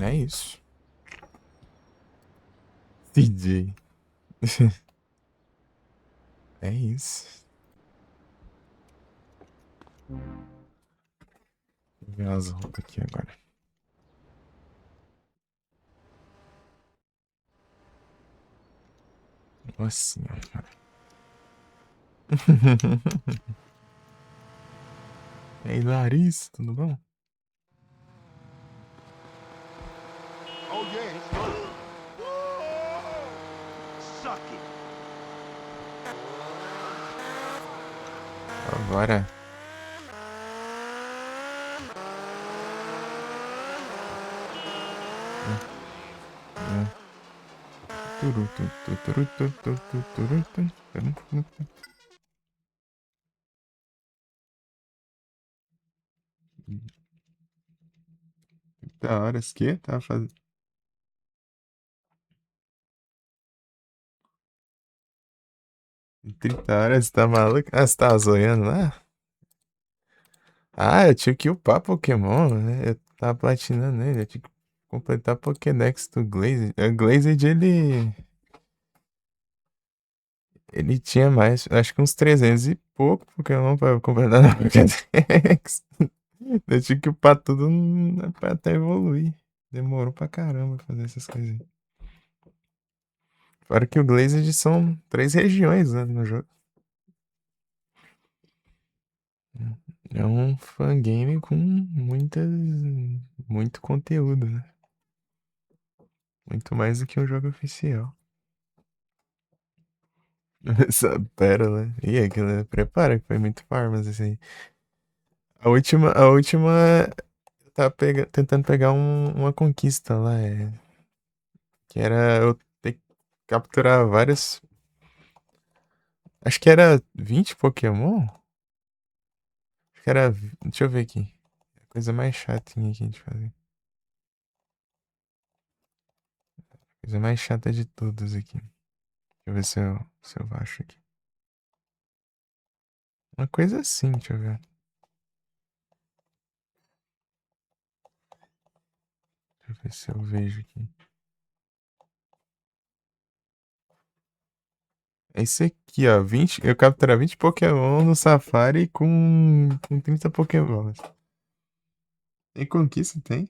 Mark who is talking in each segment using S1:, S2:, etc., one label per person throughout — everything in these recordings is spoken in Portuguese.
S1: É isso. DJ. É isso. Vou ver as roupas aqui agora. Nossa senhora. E aí, Larissa, tudo bom?
S2: Oh yeah, it's fun. Suck it.
S1: Agora. Da hora, isso que tá fazendo. 30 horas, tá maluco? Ah, você tava zoando lá? Ah, eu tinha que upar Pokémon, né? Eu tava platinando ele, eu tinha que completar a Pokédex do Glazed. O Glazed, ele tinha mais, acho que uns 300 e pouco Pokémon pra completar na Pokédex. Eu tinha que upar tudo pra até evoluir. Demorou pra caramba fazer essas coisas. Fora que o Glazed são 3 regiões, né, no jogo. É um fangame com muito conteúdo, né? Muito mais do que um jogo oficial. Essa pérola. E aquilo, né? Prepara que foi muito farmas, assim. A última, eu tava tentando pegar uma conquista lá, que era eu ter que capturar vários. Acho que era 20 Pokémon? Acho que era. Deixa eu ver aqui. A coisa mais chatinha que a gente fazia. Coisa mais chata de todas aqui. Deixa eu ver se eu acho aqui. Uma coisa assim, deixa eu ver. Deixa eu ver se eu vejo aqui. É esse aqui, ó. 20, eu capturar 20 Pokémon no Safari com 30 Pokémon. Tem conquista? Tem.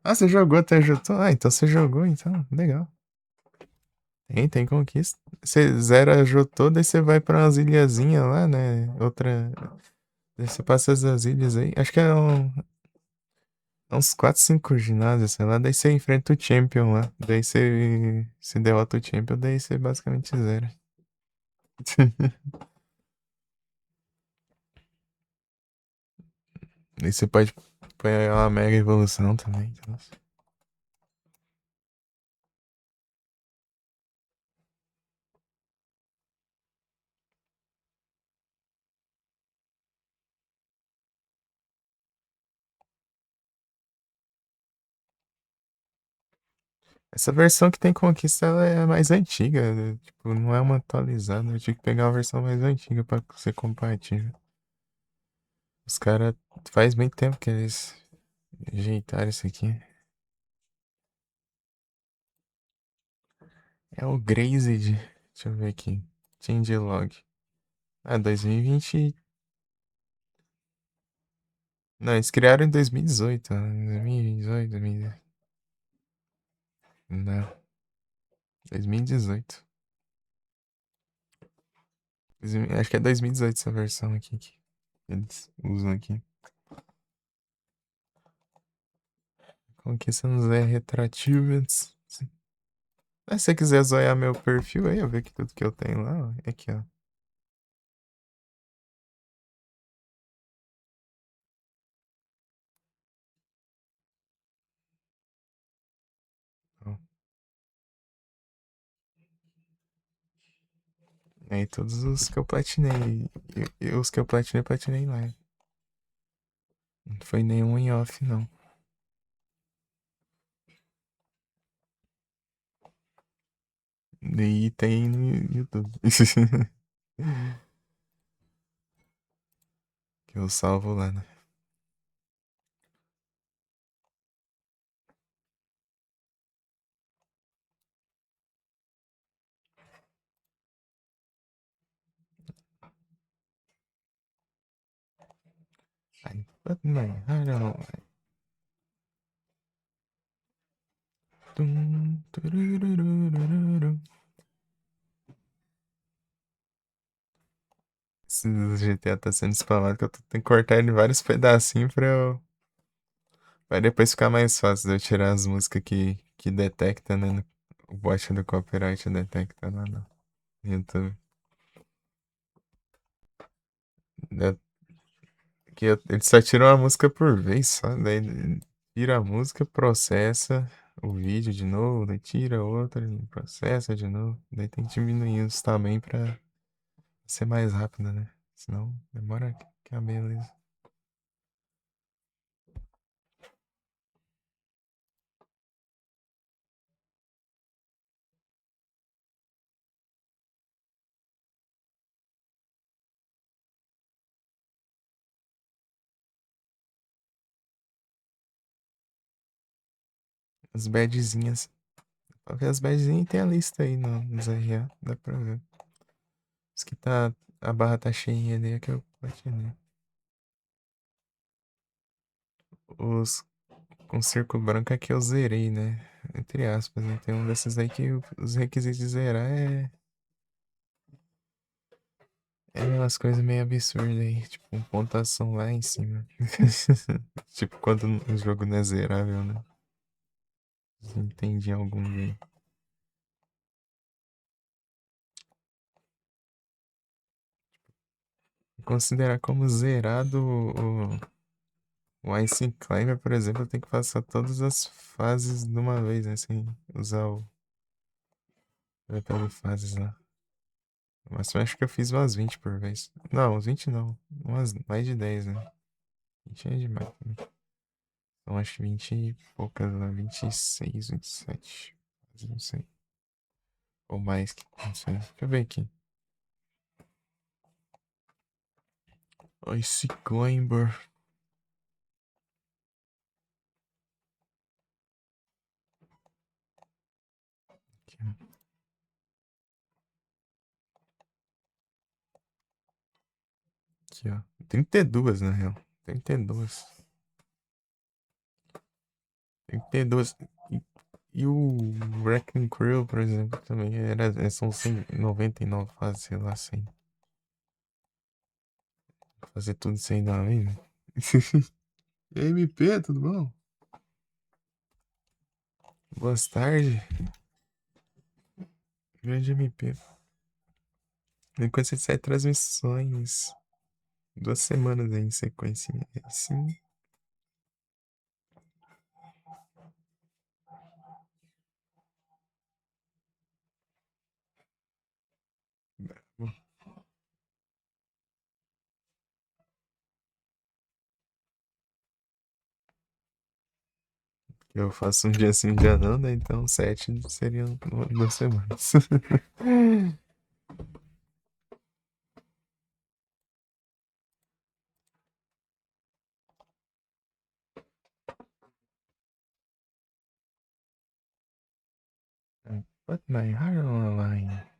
S1: Ah, você jogou até Jotô? Ah, então você jogou, então. Legal. Tem conquista. Você zera Jotô, daí você vai pra umas ilhazinhas lá, né? Outra. Daí você passa essas ilhas aí. Acho que uns 4, 5 ginásios, sei lá. Daí você enfrenta o Champion lá. Daí você derrota o Champion, daí você basicamente zera. Daí você pode pegar uma mega evolução também. Então. Essa versão que tem conquista, ela é mais antiga. Né? Tipo, não é uma atualizada. Eu tive que pegar uma versão mais antiga pra ser compatível. Os caras faz bem tempo que eles ajeitaram isso aqui. É o Grazed. Deixa eu ver aqui. Changelog. Ah, 2020. Não, eles criaram em 2018. 2018, 2018. Não, 2018. Acho que é 2018 essa versão aqui que eles usam aqui. Conquista nos retroativos. Mas se você quiser zoar meu perfil aí, eu ver que tudo que eu tenho lá, ó, é aqui, ó. Ó. Aí todos os que eu platinei. E os que eu platinei lá. Não foi nenhum em off, não. E tem no YouTube. Que eu salvo lá, né? I put my heart on my... Tum, turururururu. Esse GTA tá sendo spamado que eu tenho que cortar ele em vários pedacinhos pra depois ficar mais fácil de eu tirar as músicas que detecta, né? O bot do copyright detecta lá no YouTube. É, ele só tira uma música por vez só, daí ele tira a música, processa o vídeo de novo, daí tira outra, processa de novo. Daí tem que diminuir os tamanhos pra ser mais rápido, né? Senão demora que a beleza. As badzinhas. Pra ver as badzinhas tem a lista aí nos RA, dá pra ver. Os que tá. A barra tá cheinha ali é que eu platinei. Os com círculo branco é que eu zerei, né? Entre aspas, né? Tem um desses aí que os requisitos de zerar é umas coisas meio absurdas aí. Tipo, pontuação lá em cima. Tipo, quando o jogo não é zerável, né? Não entendi algum aí. Considerar como zerado o Ice Climber, por exemplo, eu tenho que passar todas as fases de uma vez, né? Sem usar o botão de fases lá. Mas eu acho que eu fiz umas 20 por vez. Não, uns 20 não. Umas mais de 10, né? 20 é demais também. Então acho que 20 e poucas lá. 26, 27. Não sei. Ou mais que. Não sei. Deixa eu ver aqui. Ice Climber. Aqui, ó. Aqui, ó. 32 na real. 32. 32. E o Wrecking Crew, por exemplo, também são 99 fases, sei lá, 100. Fazer tudo isso aí de uma vez, né? E aí, MP, tudo bom? Boa tarde, grande MP. Enquanto você sai transmissões, 2 semanas aí em sequência. Sim. Eu faço um dia sim, um dia não, né? Então 7 seriam 2 semanas. Put my heart on the line.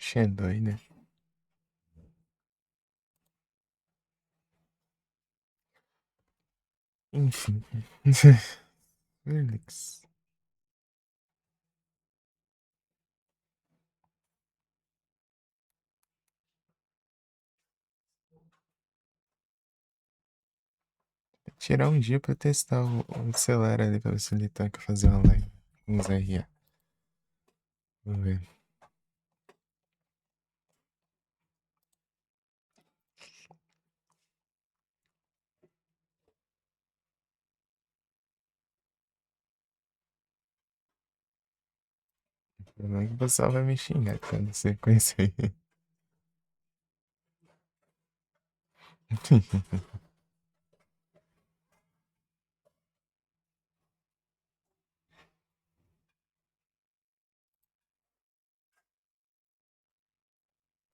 S1: Oxe, é doido. Enfim. Felix. Tirar um dia pra testar o celular ali pra ver se ele toca fazer uma live com os RA. Vamos ver. O problema é que o pessoal vai me xingar quando você conhecer.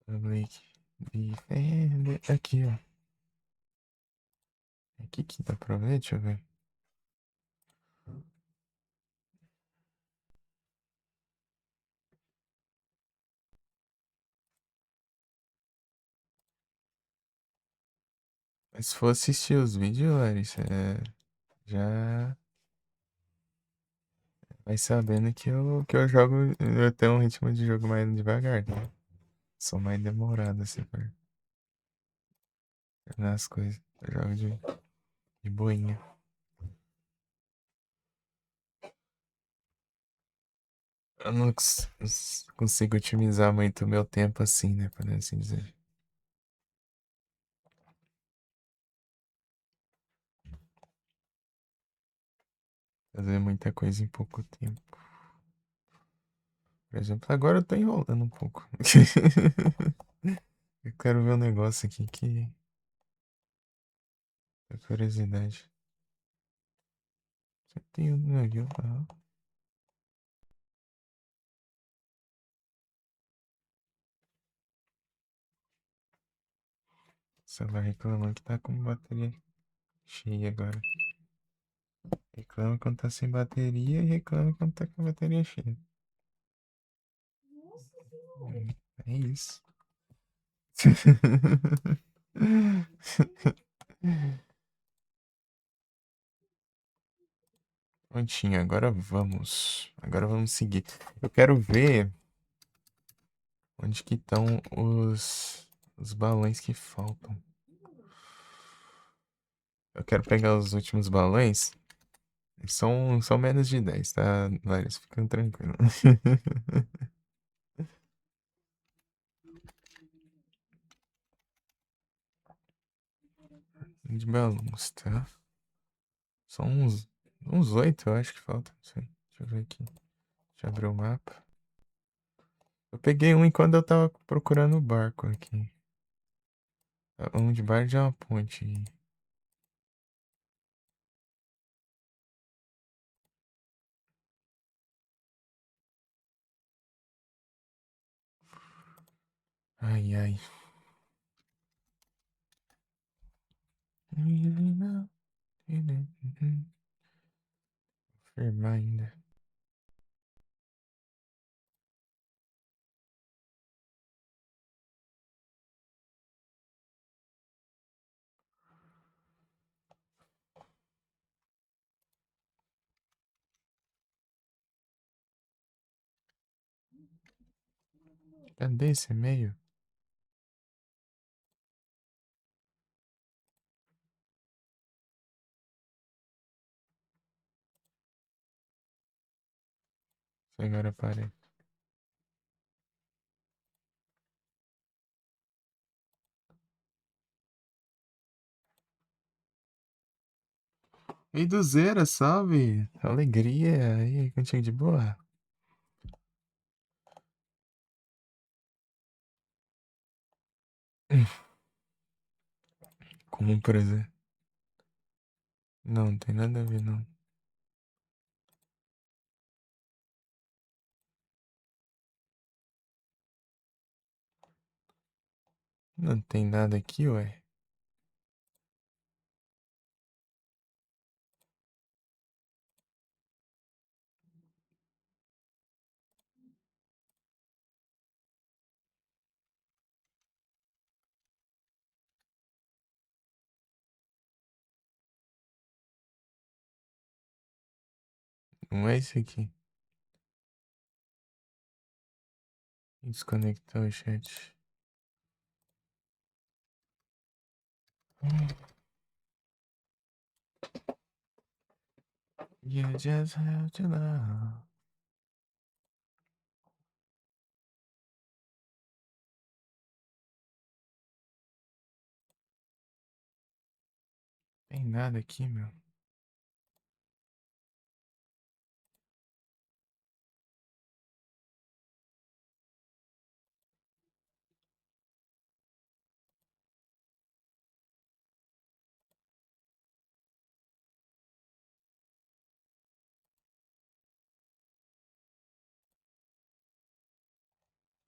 S1: Public Defender. Aqui, ó. Aqui que dá pra ver, deixa eu ver. Mas se for assistir os vídeos, Larissa, já vai sabendo que eu jogo. Eu tenho um ritmo de jogo mais devagar, né? Sou mais demorado assim pra terminar as coisas. Eu jogo de boinha. Eu não consigo otimizar muito o meu tempo assim, né? Por assim dizer. Fazer muita coisa em pouco tempo. Por exemplo, agora eu tô enrolando um pouco. Eu quero ver um negócio aqui que é curiosidade. Você tem um navio? Ah, o celular reclamando que tá com bateria cheia agora. Reclama quando tá sem bateria e reclama quando tá com a bateria cheia. É isso. Prontinho, agora vamos. Agora vamos seguir. Eu quero ver onde que estão os balões que faltam. Eu quero pegar os últimos balões. São menos de 10, tá, Larissa? Fica tranquilo. De balões, tá? São uns 8, eu acho que falta. Não sei. Deixa eu ver aqui. Deixa eu abrir o mapa. Eu peguei um enquanto eu tava procurando o barco aqui. Um de bar de uma ponte. Ai, ai. Firmar ainda. Cadê esse e-mail? Agora parei. E do zero, salve! Alegria! E aí, contigo de boa? Como por exemplo? Não, não tem nada a ver, não. Não tem nada aqui, ué. Não é esse aqui. Desconectar o chat. You just have to know. Tem nada aqui, meu.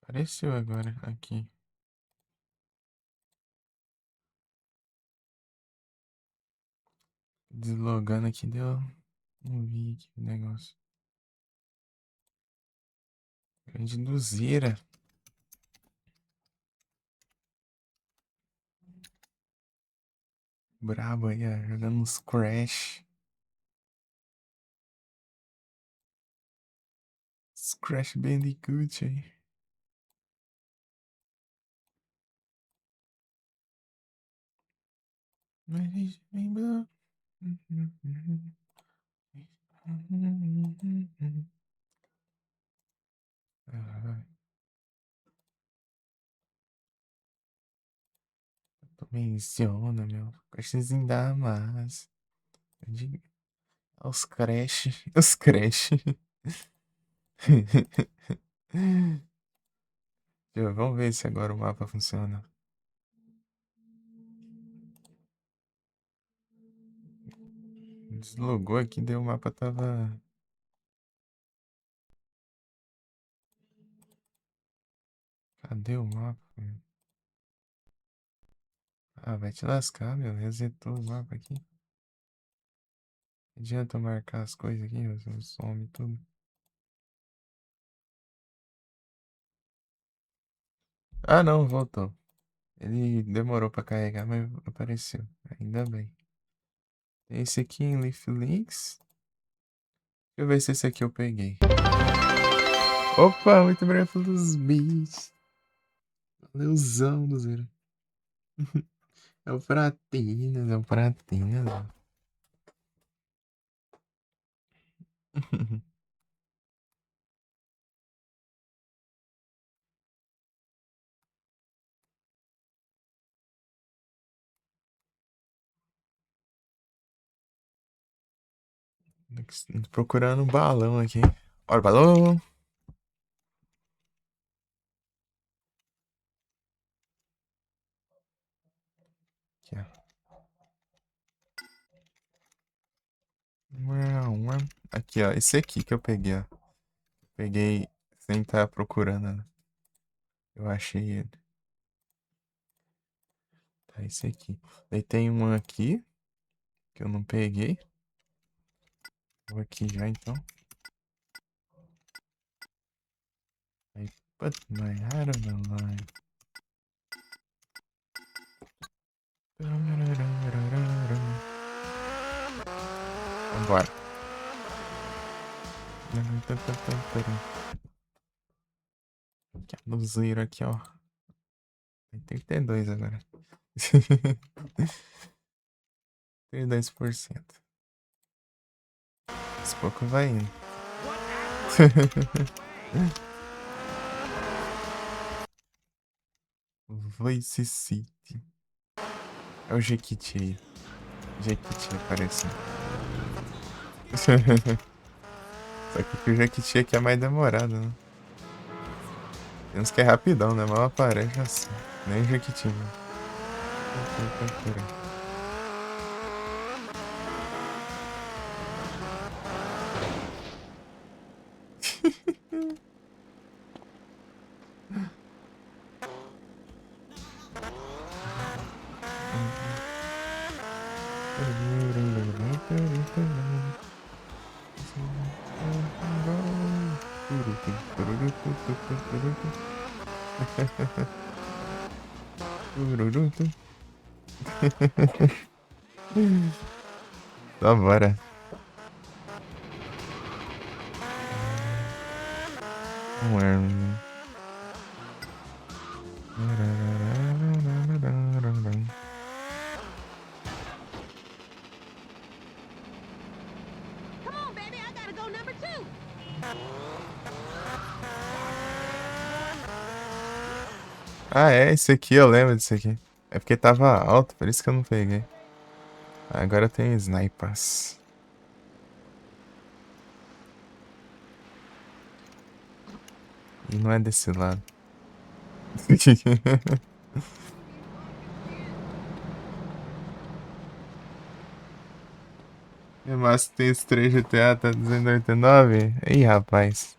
S1: Apareceu agora aqui. Deslogando aqui deu. Não vi aqui o negócio. Grande Luzira. Brabo aí, ó, jogando uns Crash. Os Crash Bandicoot aí. Mas lembra. Menciona, meu. Crashzinho da massa. Os Crash. Os Crash. Vamos ver se agora o mapa funciona. Deslogou aqui, deu o mapa tava. Cadê o mapa? Ah, vai te lascar, meu. Resetou o mapa aqui. Não adianta eu marcar as coisas aqui, você some tudo. Ah, não, voltou. Ele demorou pra carregar, mas apareceu. Ainda bem. Tem esse aqui em Leaf Links. Deixa eu ver se esse aqui eu peguei. Opa, muito obrigado pelos bits. Valeuzão do zero. É o Pratinas, é o Pratinas. Procurando um balão aqui. Olha o balão. Aqui, ó. Aqui, ó. Esse aqui que eu peguei, ó. Peguei sem estar procurando, né? Eu achei ele. Tá, esse aqui. Daí tem um aqui que eu não peguei. Vou aqui já então. Aí, put my heart on the line. Vambora. Aqui, a luzeira aqui, ó. Tem 32 agora. 32%. Aos pouco vai indo. Voice City. É o Jequiti aí. Jequiti aparecendo. Só que o Jequiti aqui é mais demorado, né? Tem uns que é rapidão, né? Mal aparece assim. Nem o Jequiti, mano. Então bora. Um arma.
S3: Come on, baby, I gotta go number 2.
S1: Ah, é, esse aqui, eu lembro desse aqui. É porque tava alto, por isso que eu não peguei. Agora tem snipers. E não é desse lado. Mas tem esse 3 GTA, tá 289? Ih, rapaz.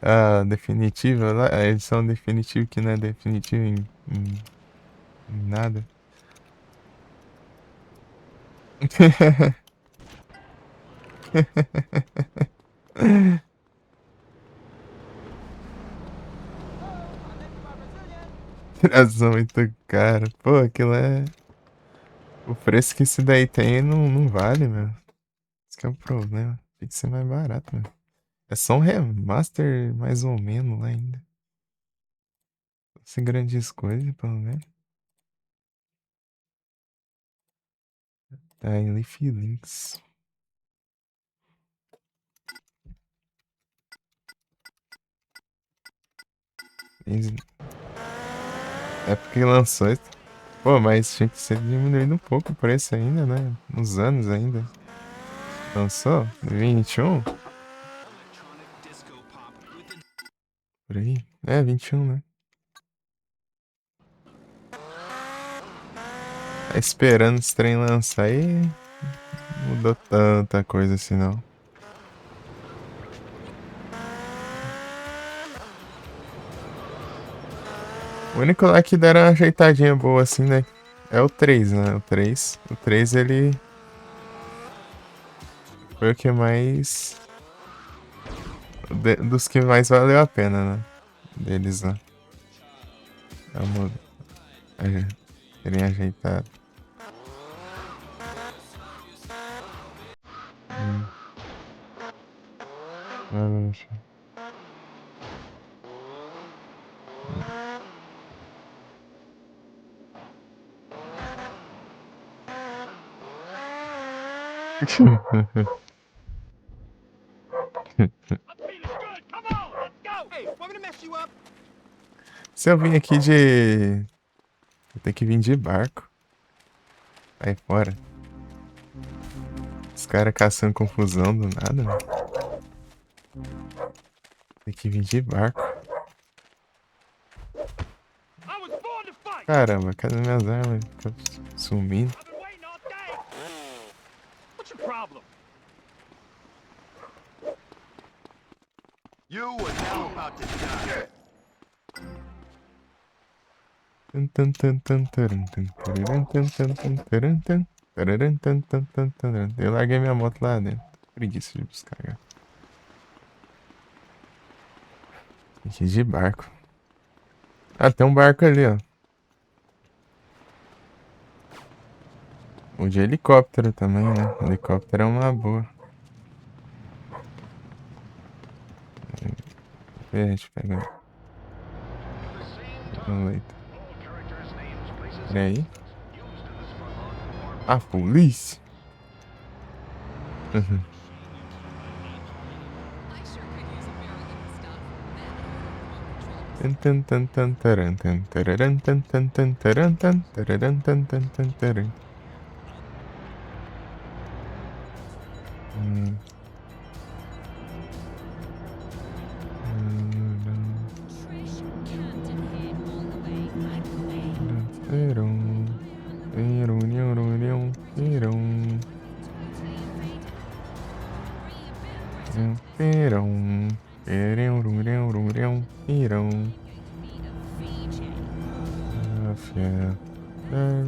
S1: A definitiva lá, a edição definitiva que não é definitiva em nada. Tração muito cara. Pô, aquilo é. O preço que esse daí tem não vale, meu. Esse que é o problema. Tem que ser mais barato, meu. É só um remaster mais ou menos lá ainda. Sem grandes coisas, pelo menos. Tá em Leaf Links. É porque lançou. Pô, mas tinha que ser diminuído um pouco o preço ainda, né? Uns anos ainda. Lançou? 21? Por aí? É, 21, né? Tá esperando esse trem lançar e mudou tanta coisa assim, não. O único lá que deram uma ajeitadinha boa assim, né? É o 3, né? O três ele foi o que mais. Dos que mais valeu a pena, né? Deles lá. Vamos terem ajeitado. Vamos.
S2: I'm feeling good. Come on, let's go. Hey, want me to mess you up?
S1: Se eu vim aqui de. Eu tenho que vir de barco. Aí fora. Os caras caçando confusão do nada, né? Tem que vir de barco.
S2: I was born to fight.
S1: Caramba, cadê minhas armas? Fica sumindo.
S2: I've been waiting all day. What's your problem? You are now about to die.
S1: Tum, tum, tum, tum, tarum, tum, tararam, tum, tum, tum, taram, tum, tararam, tum, tum, tum, taram. Eu larguei minha moto lá dentro. Preguiça de buscar, cara. Tem que ir de barco. Ah, tem um barco ali, ó. O de helicóptero também, né? Helicóptero é uma boa. Aí a gente pega no leito. Peraí. A polícia. Uhum. Tan, tan, tan, tan, taran, tan, tararan, tan, tan, tan, taran, tan, tararan, tan, tan, tan, taran.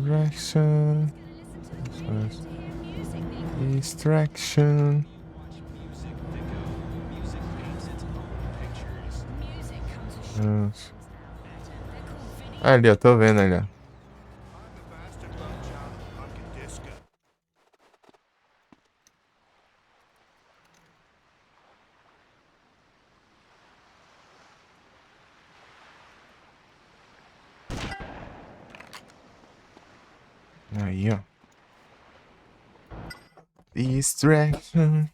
S1: Direction. Distraction. Nossa. Ali, ó, tô vendo ali, ó. Aí, ó. Distraction.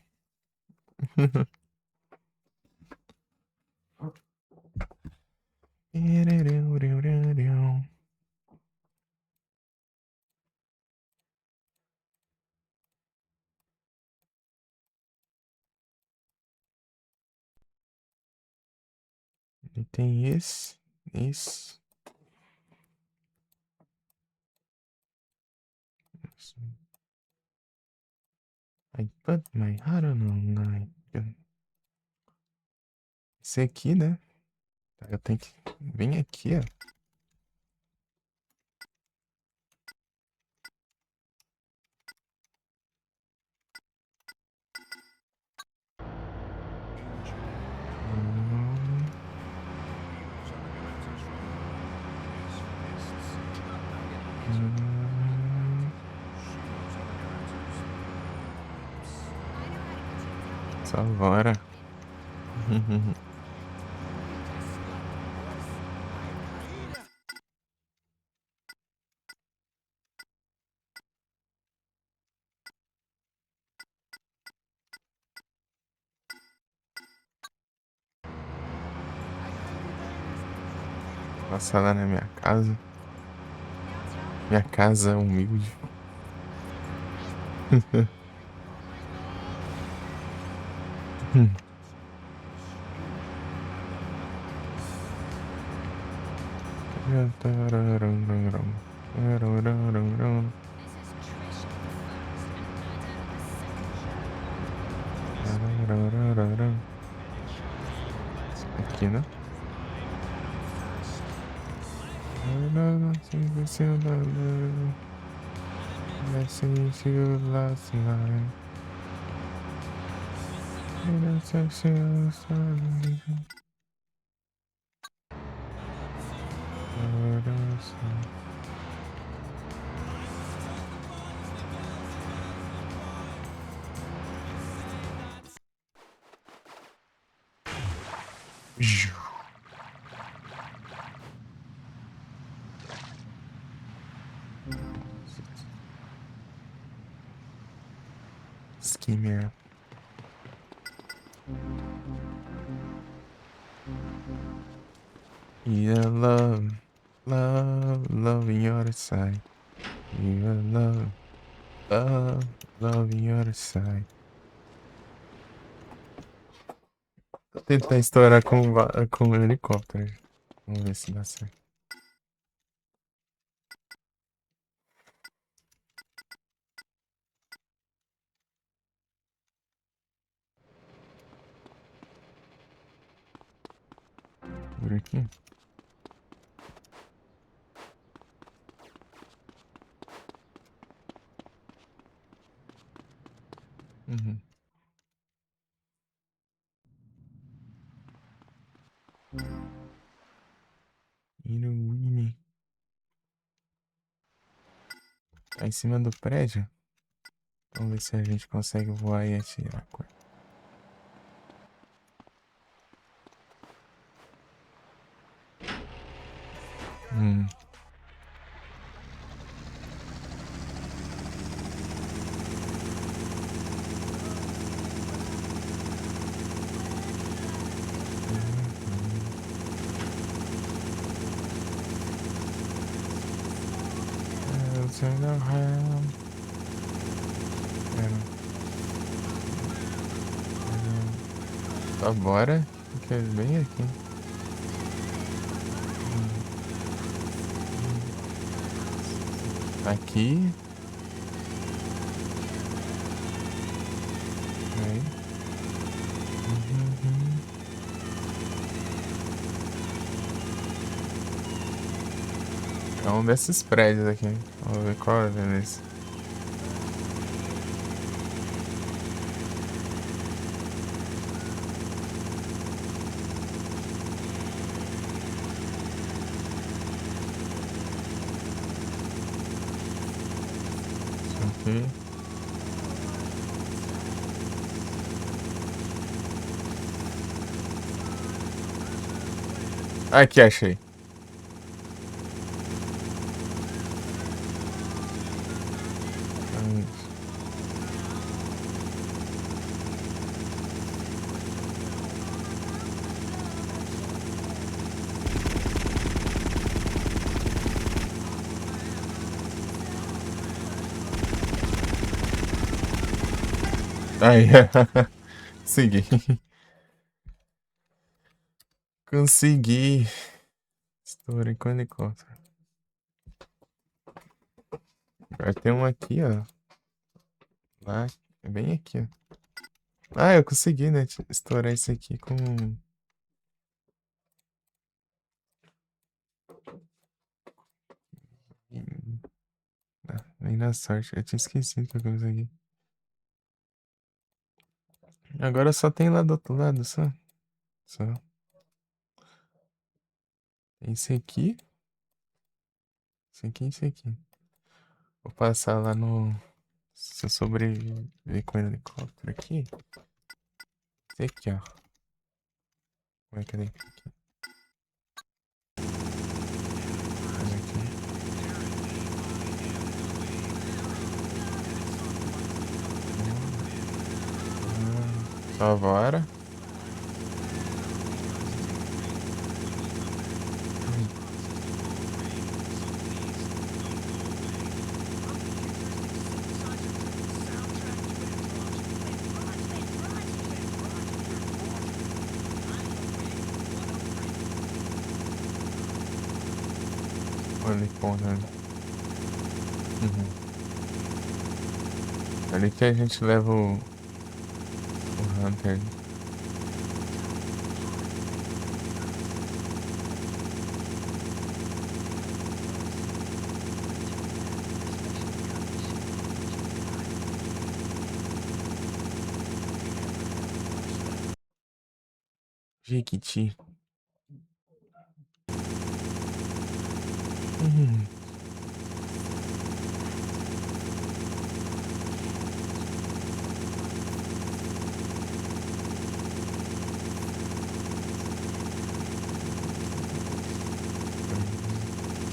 S1: E tem esse. I put my heart on night. Esse aqui, né? Eu tenho que... Vem aqui, ó. Só bora. Passar lá na minha casa. Minha casa humilde. Aqui, né? Message you last night. Skimmer. Yeah, love in your side. Yeah, love in your side. Vou tentar estourar com um helicóptero. Vamos ver se dá certo. Por aqui. Uhum. Winnie. Tá em cima do prédio. Vamos ver se a gente consegue voar e atirar. Tá, bora. Fica bem aqui. Aqui. Aí. É um desses prédios aqui. Vamos ver qual é esse. Aqui. Aqui, achei. Aí, consegui. Consegui. Estourei com helicóptero. Agora tem um aqui, ó. Lá, bem aqui, ó. Ah, eu consegui, né? Estourar isso aqui com. Nem na sorte. Eu tinha esquecido que eu consegui. Agora só tem lá do outro lado, só. Só. Tem esse aqui. Esse aqui e esse aqui. Vou passar lá no. Se eu sobreviver com o helicóptero aqui. Esse aqui, ó. Como é que é aqui? Olha aqui. Agora. Olha que porra. Uhum. Ali que a gente leva o Hunter. Jequiti. Uhum.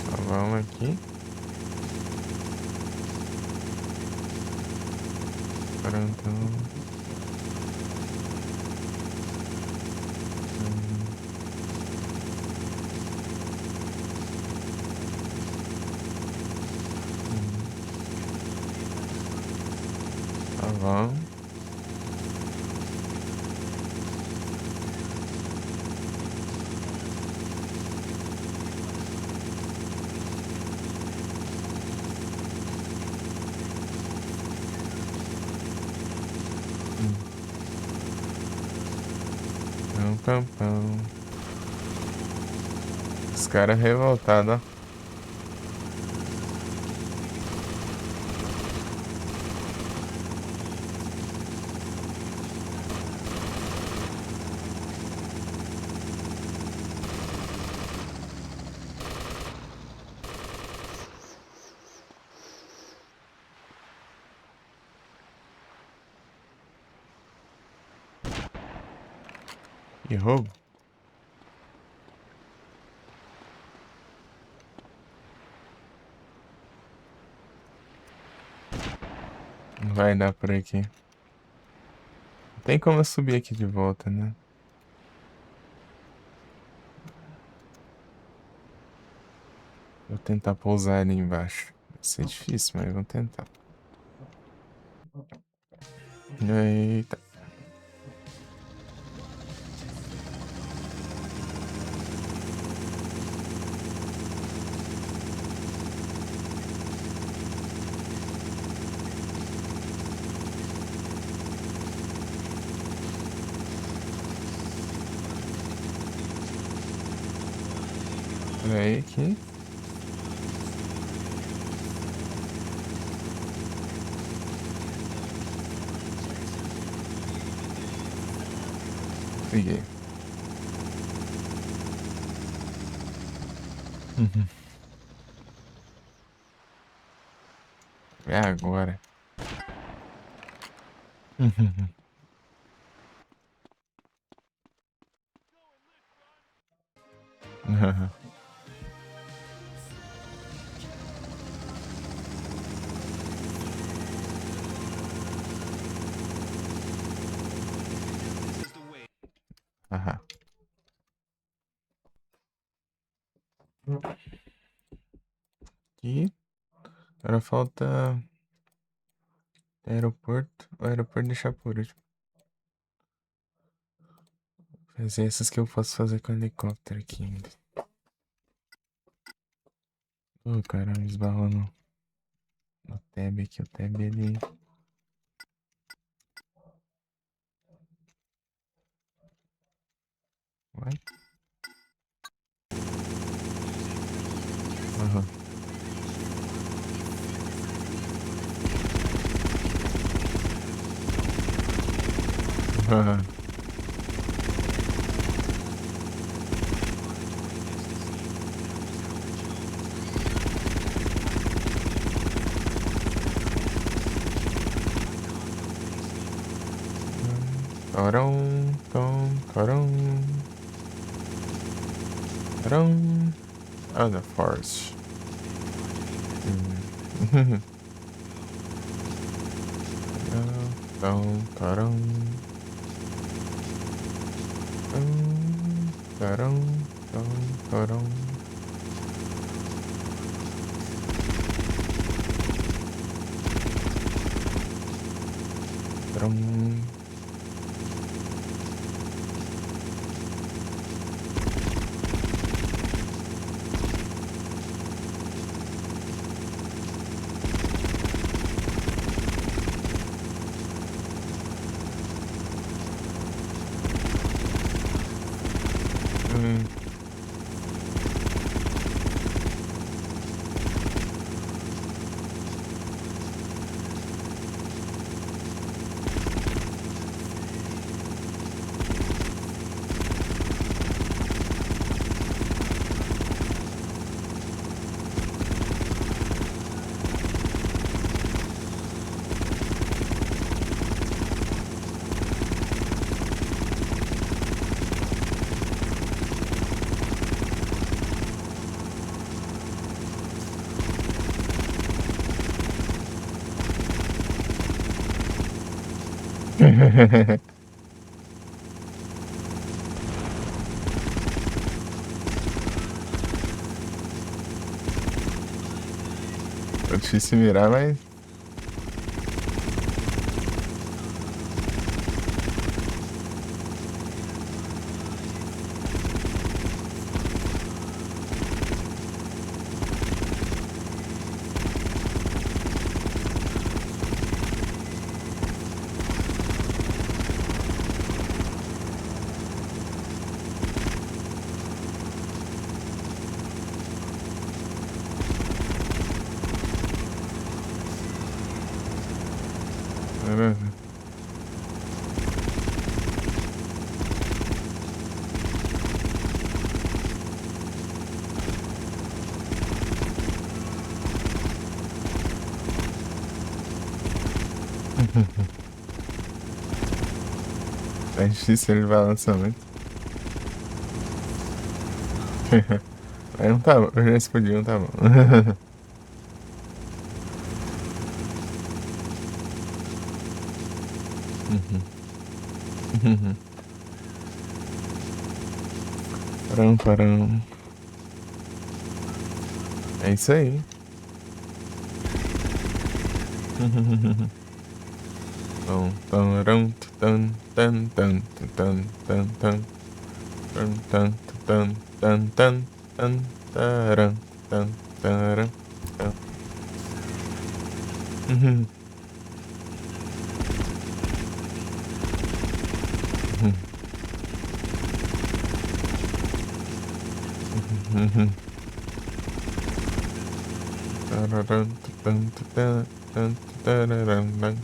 S1: Só vamos aqui. Pronto. Tá bom. Pão, pão, pão. Os caras revoltados, ó. Que roubo. Não vai dar por aqui. Não tem como eu subir aqui de volta, né? Vou tentar pousar ali embaixo. Vai ser difícil, mas vou tentar. Eita. Olha aí aqui. Peguei. Uhum. É agora. Uhum. Aham. E agora falta Aeroporto. O aeroporto deixar por último. Fazer essas que eu posso fazer com helicóptero aqui ainda. Ô, caramba, esbarrou no tab aqui. O tab ele. Vai. Aham. Aham. Torão, tom, torão. Torão. Oh, the forest. Tom, torão. Torão, tom, torão. Torão. É difícil mirar, mas. É difícil ele balançamento. Mas não tá bom, já explodiu, não tá bom. Parão, parão. É isso aí. Tom, torão, tan, tan, tan, tan, tan, tan, tan, tan, tan, tan, tan, tan, taran, tan, taran, tan. Tararam, tan, tan, tan, tararam, tan.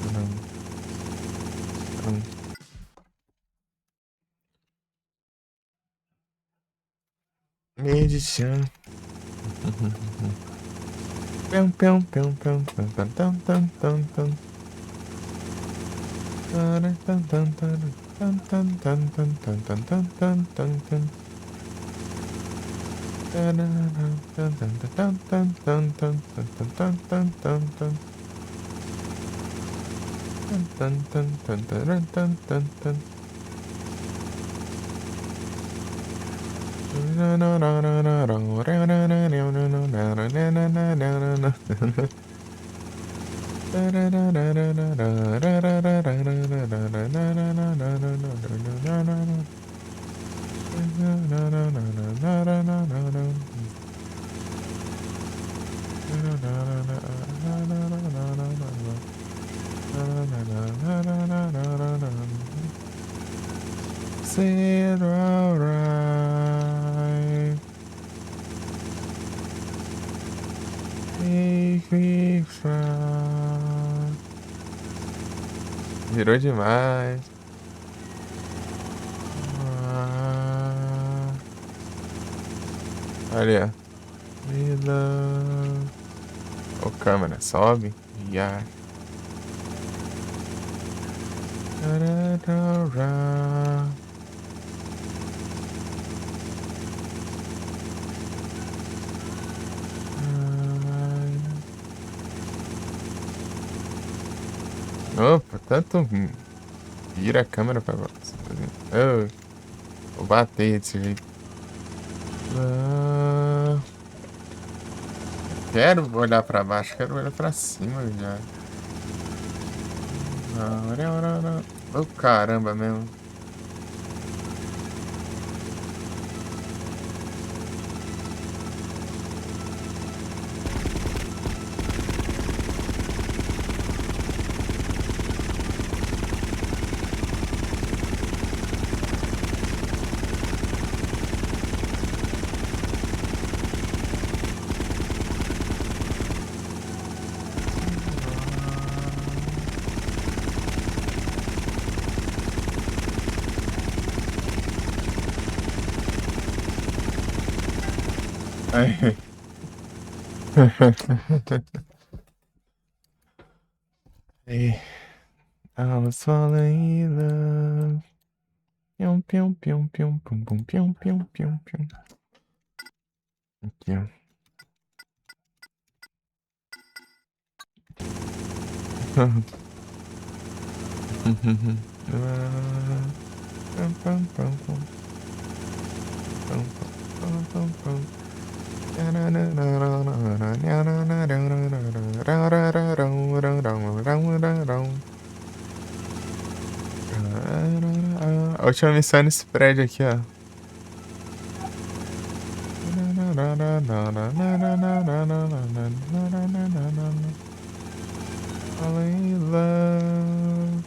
S1: Taran, tan. Medição. Pão, pão, pão, pão, pão, pão, pão, pão, pão, pão. Taran, tan, tan, taran, tan, tan, tan, tan, tan, tan, tan, tan, tan, tan. Tararam, tan, tan, tan, tan, tan, tan, tan, tan, tan, tan, tan. Tan, tan, tan, taran, tan, tan, tan. Said alright. Make me fly. Virou demais. Olha. Me love. Ô, câmera, sobe. Ya. Opa, tanto vira a câmera pra você. Eu vou bater desse jeito. Quero olhar pra baixo, quero olhar pra cima já. Ô, caramba mesmo. Ai. Hey, I was falling in love. Pium, pium, pium, pium, pum, pum, pium, pium, pium, pium. Aqui, ó. Pum, pum, pum, pum. Pum, pum, pum, pum. A última missão é nesse prédio aqui, ó. Falling in love.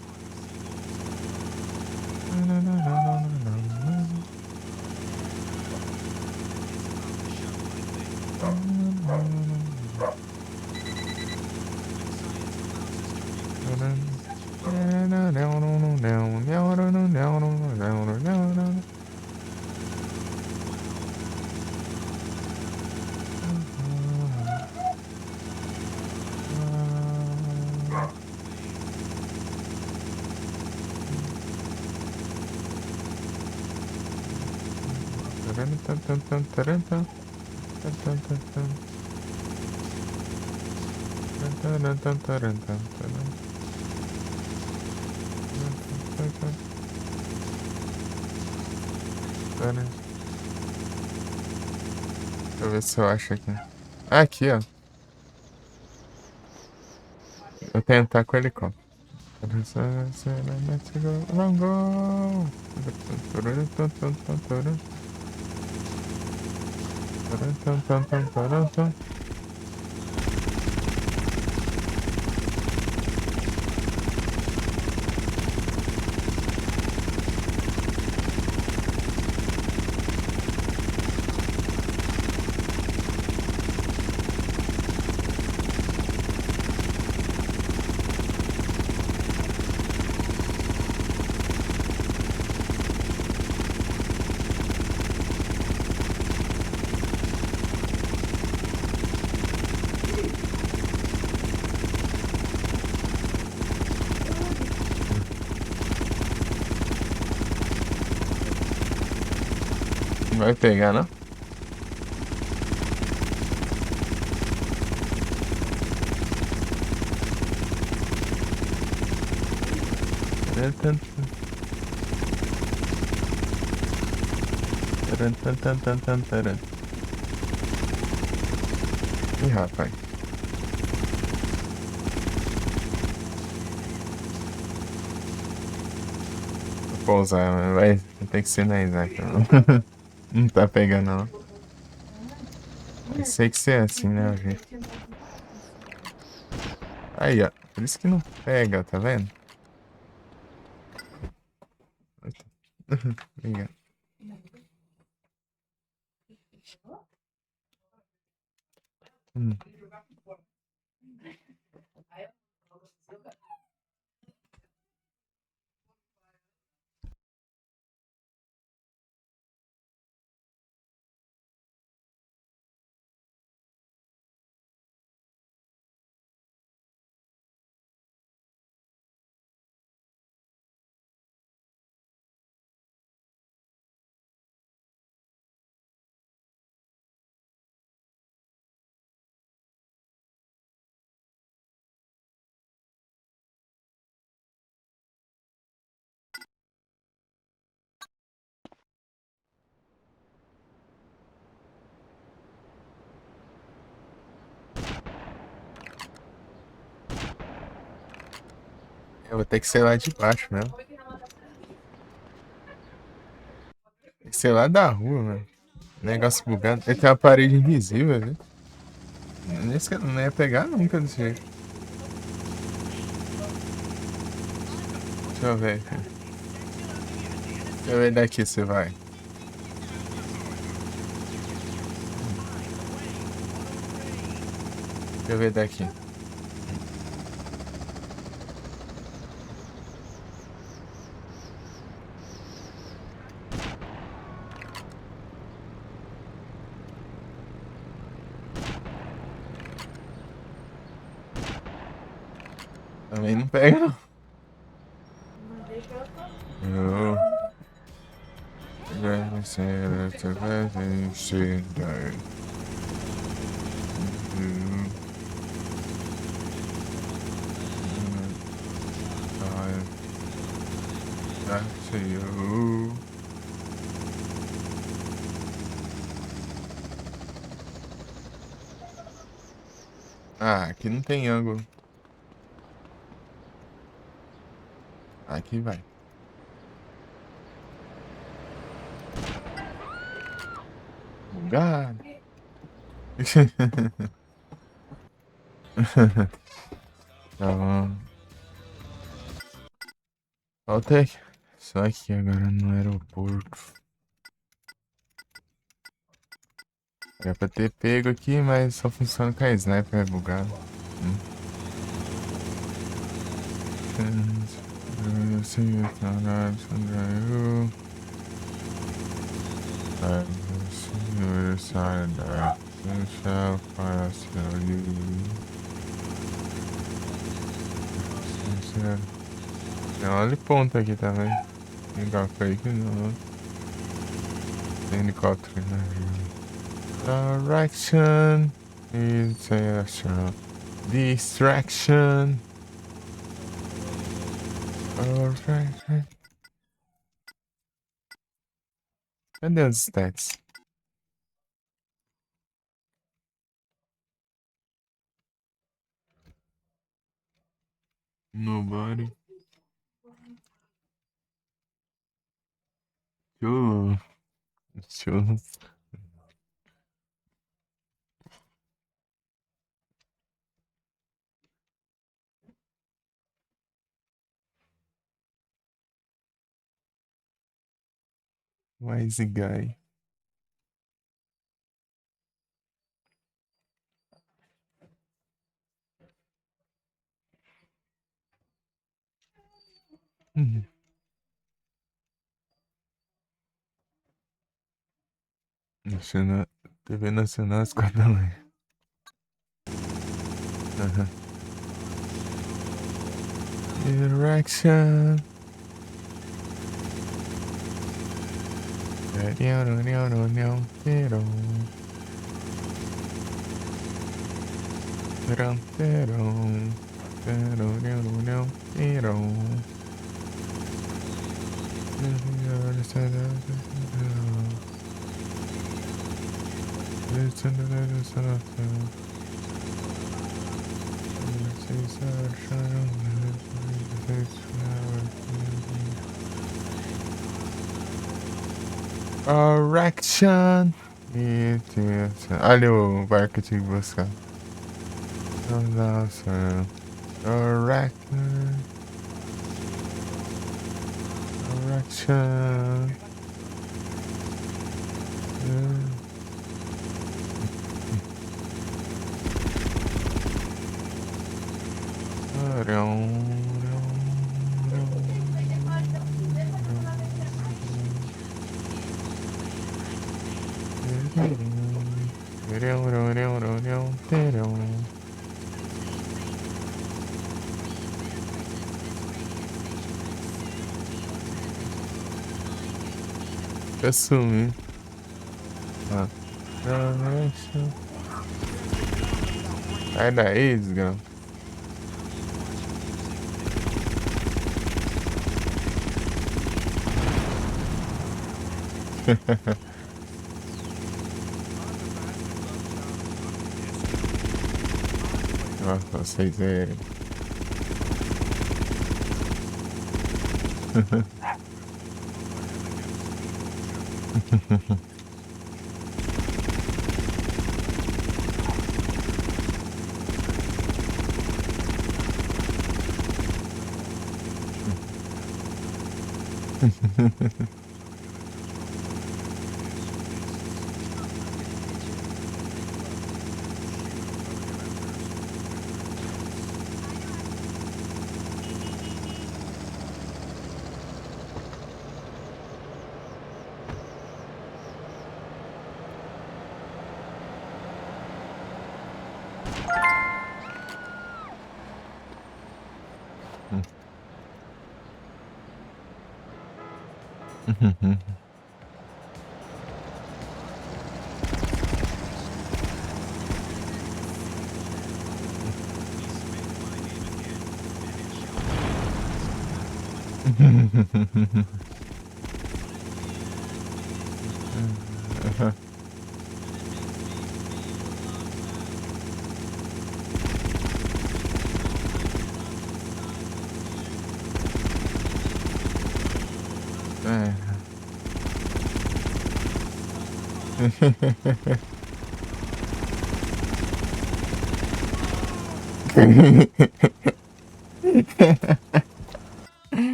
S1: Deixa eu ver se eu acho aqui. Ah, aqui, ó. Vou tentar com o helicóptero. Vai pegar, não? Taran, tan, tan, tan, tan, taran. Ih, rapaz. Vou pousar, vai ter que ser na Isaac. Não tá pegando, não. Sei que ser assim, né, gente? Aí, ó. Por isso que não pega, tá vendo? Obrigado. Hum. Eu vou ter que ser lá de baixo mesmo. Tem que ser lá da rua, mano. Negócio bugado. Ele tem uma parede invisível, né? Não ia pegar nunca desse jeito. Deixa eu ver. Deixa eu ver daqui se vai. Deixa eu ver daqui. Também não pega, não. Eu... Deve ser cidade. That's you. Ah, aqui não tem ângulo. Aqui vai. Bugado. Tá bom. Voltei. Só aqui agora no aeroporto. Era pra ter pego aqui, mas só funciona com a sniper, é bugado. Tem uma de ponta aqui também. Tem café aqui não. Tem helicóptero, né? Direction. Distraction. Distraction. Alright. Cadê os stats? Nobody. Show. Show. Wise guy. Nacional, TV Nacional Esquadrão. Direction. Correction. Olha o barco que eu tive que buscar. Nossa. Correction. Correction. Assumir. Ah. Sai daí, desgrama. Nossa, vocês é.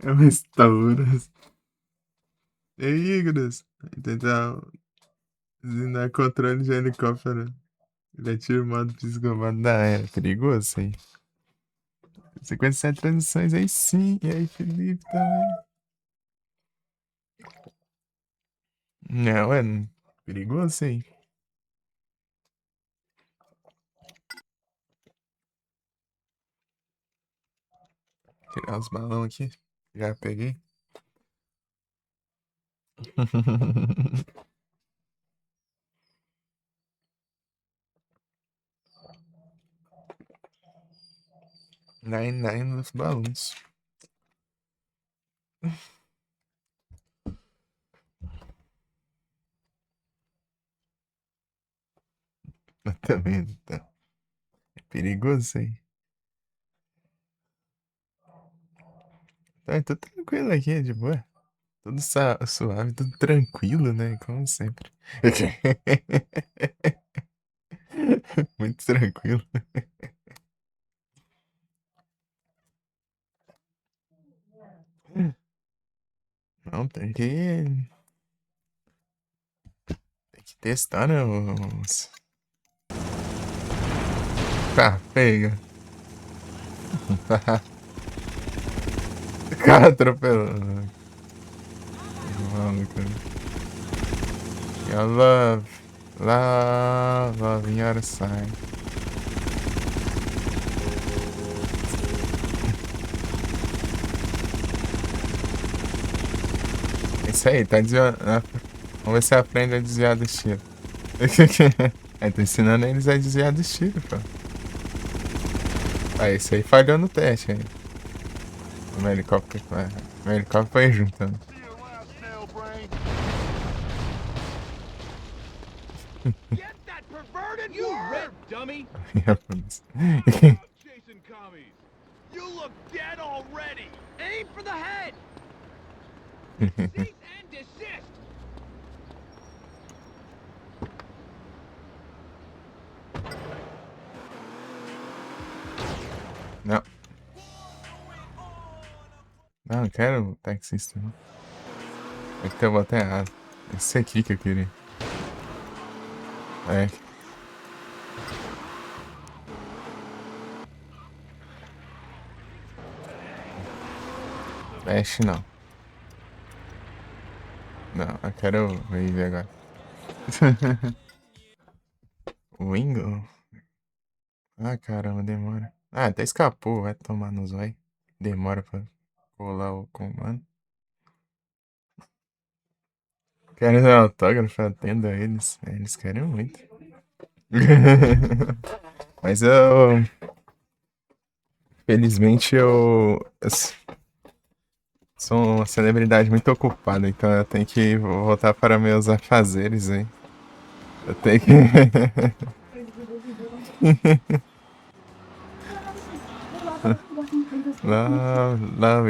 S1: É um restaurante. E aí, Igras? Tentar designar controle de helicóptero. Ele atira o modo psicopata da era. Perigoso isso aí. 57 transições aí sim. E aí, Felipe também. Não, é perigoso isso aí. Tirar os balões aqui. Já peguei. Nine dos balões. Eu também, tá. É perigoso isso aí. Tá, tô tranquilo aqui, de boa. Tudo suave, tudo tranquilo, né? Como sempre. Muito tranquilo. Não, tem que testar, né? Tá, pega. O cara atropelando. Mano, cara. Your love in your side. Isso aí, tá desviando. Vamos ver se aprende a desviar do tiro. Tô ensinando eles a desviar do tiro, pô. Ah, esse aí falhou no teste aí. O helicóptero foi juntando.
S2: Get that perverted you red dummy!
S1: Japonês.
S2: Chasing commies. You look dead already. Aim for the head. Cease and desist.
S1: Não. Não, eu quero o taxista. Não. É que eu botei errado. Esse aqui que eu queria. É. Mexe não. Não, eu quero o Wave agora. Wingo? Ah, caramba, demora. Ah, até escapou, vai tomar no zóio. Demora pra colar o comando. Quero dar autógrafo, atendo a eles. Eles querem muito. Mas eu. Felizmente eu sou uma celebridade muito ocupada, então eu tenho que voltar para meus afazeres aí. Eu tenho que. lá, lá